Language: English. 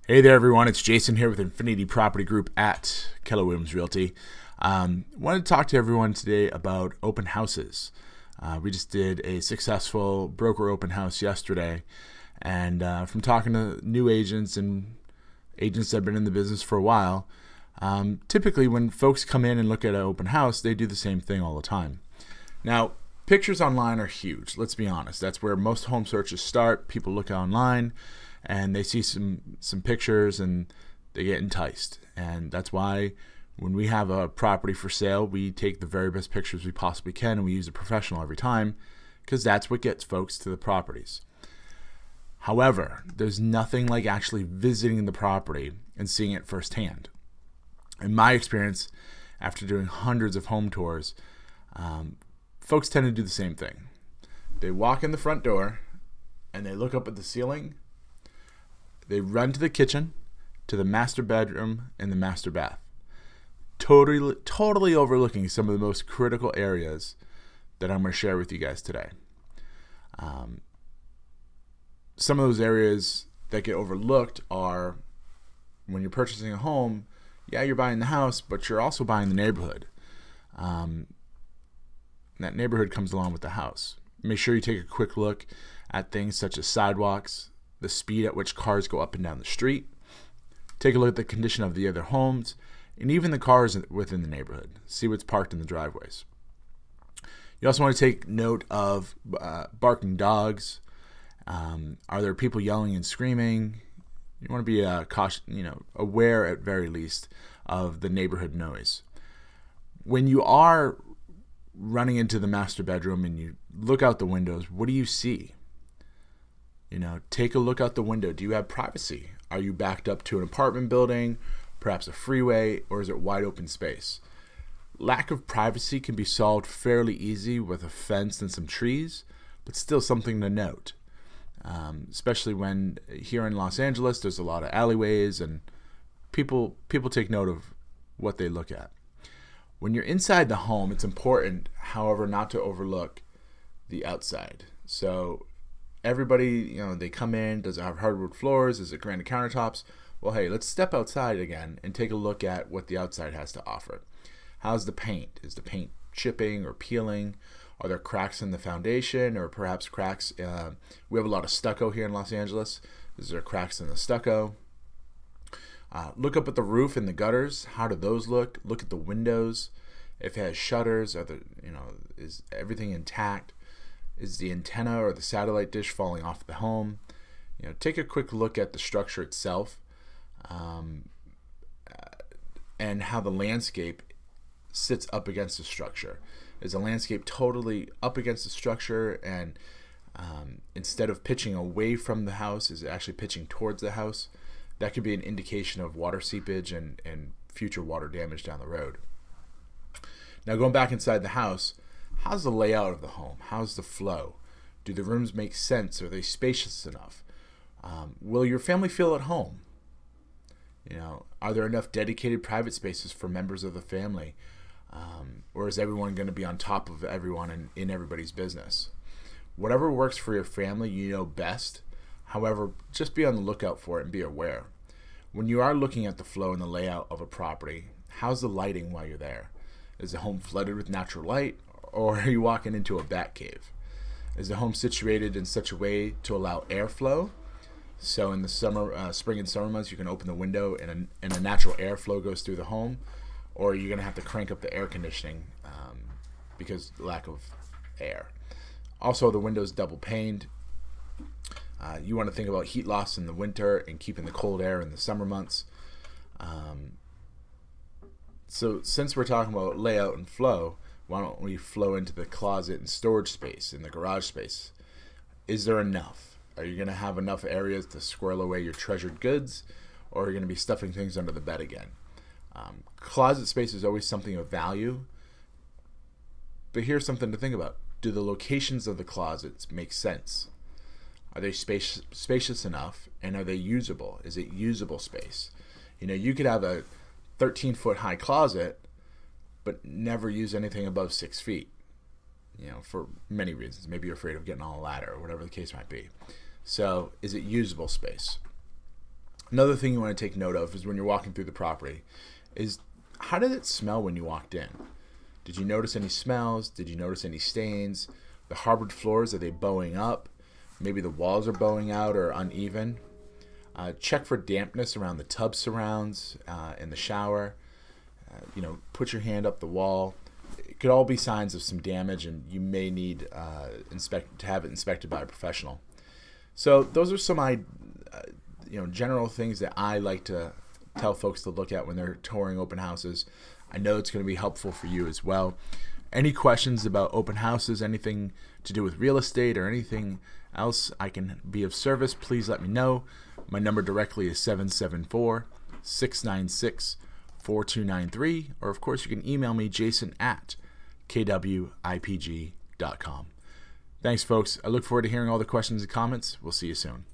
Hey there, everyone. It's Jason here with Infinity Property Group at Keller Williams Realty. Wanted to talk to everyone today about open houses. We just did a successful broker open house yesterday, and from talking to new agents and agents that have been in the business for a while, typically when folks come in and look at an open house, they do the same thing all the time. Now, pictures online are huge. Let's be honest. That's where most home searches start. People look online and they see some pictures and they get enticed. And that's why when we have a property for sale, we take the very best pictures we possibly can, and we use a professional every time, because that's what gets folks to the properties. However, there's nothing like actually visiting the property and seeing it firsthand. In my experience, after doing hundreds of home tours, folks tend to do the same thing. They walk in the front door and they look up at the ceiling. They run to the kitchen, to the master bedroom, and the master bath, totally overlooking some of the most critical areas that I'm going to share with you guys today. Some of those areas that get overlooked are when you're purchasing a home. Yeah, you're buying the house, but you're also buying the neighborhood. That neighborhood comes along with the house. Make sure you take a quick look at things such as sidewalks, the speed at which cars go up and down the street. Take a look at the condition of the other homes, and even the cars within the neighborhood. See what's parked in the driveways. You also want to take note of barking dogs. Are there people yelling and screaming? You want to be aware at very least of the neighborhood noise. When you are running into the master bedroom and you look out the windows, what do you see? Take a look out the window. Do you have privacy? Are you backed up to an apartment building, perhaps a freeway, or is it wide open space? Lack of privacy can be solved fairly easy with a fence and some trees, but still something to note. Especially when here in Los Angeles, there's a lot of alleyways and people take note of what they look at. When you're inside the home, it's important, however, not to overlook the outside. So everybody, they come in, does it have hardwood floors? Is it granite countertops? Well, hey, let's step outside again and take a look at what the outside has to offer. How's the paint? Is the paint chipping or peeling? Are there cracks in the foundation, or perhaps cracks? We have a lot of stucco here in Los Angeles. Is there cracks in the stucco? Look up at the roof and the gutters. How do those look? Look at the windows. If it has shutters, is everything intact? Is the antenna or the satellite dish falling off the home? Take a quick look at the structure itself, and how the landscape sits up against the structure. Is the landscape totally up against the structure, and instead of pitching away from the house, is it actually pitching towards the house? That could be an indication of water seepage and future water damage down the road. Now, going back inside the house, how's the layout of the home? How's the flow? Do the rooms make sense? Are they spacious enough? Will your family feel at home? Are there enough dedicated private spaces for members of the family? Or is everyone going to be on top of everyone and in everybody's business? Whatever works for your family, you know best. However, just be on the lookout for it and be aware. When you are looking at the flow and the layout of a property, how's the lighting while you're there? Is the home flooded with natural light, or are you walking into a bat cave? Is the home situated in such a way to allow airflow? So in the spring and summer months, you can open the window and a natural airflow goes through the home, or you're going to have to crank up the air conditioning because lack of air. Also, the window's double paned. You want to think about heat loss in the winter and keeping the cold air in the summer months. So since we're talking about layout and flow, why don't we flow into the closet and storage space, in the garage space? Is there enough? Are you going to have enough areas to squirrel away your treasured goods, or are you going to be stuffing things under the bed again? Closet space is always something of value, but here's something to think about. Do the locations of the closets make sense? Are they spacious enough, and are they usable? Is it usable space? You could have a 13-foot high closet, but never use anything above 6 feet, for many reasons. Maybe you're afraid of getting on a ladder or whatever the case might be. So is it usable space? Another thing you want to take note of is when you're walking through the property is how did it smell when you walked in? Did you notice any smells? Did you notice any stains? The hardwood floors, are they bowing up? Maybe the walls are bowing out or uneven. Check for dampness around the tub surrounds, in the shower. Put your hand up the wall. It could all be signs of some damage, and you may need to have it inspected by a professional. So those are some general things that I like to tell folks to look at when they're touring open houses. I know it's going to be helpful for you as well. Any questions about open houses, anything to do with real estate or anything else I can be of service, please let me know. My number directly is 774-696-4293, or of course you can email me, jason@kwipg.com. Thanks, folks. I look forward to hearing all the questions and comments. We'll see you soon.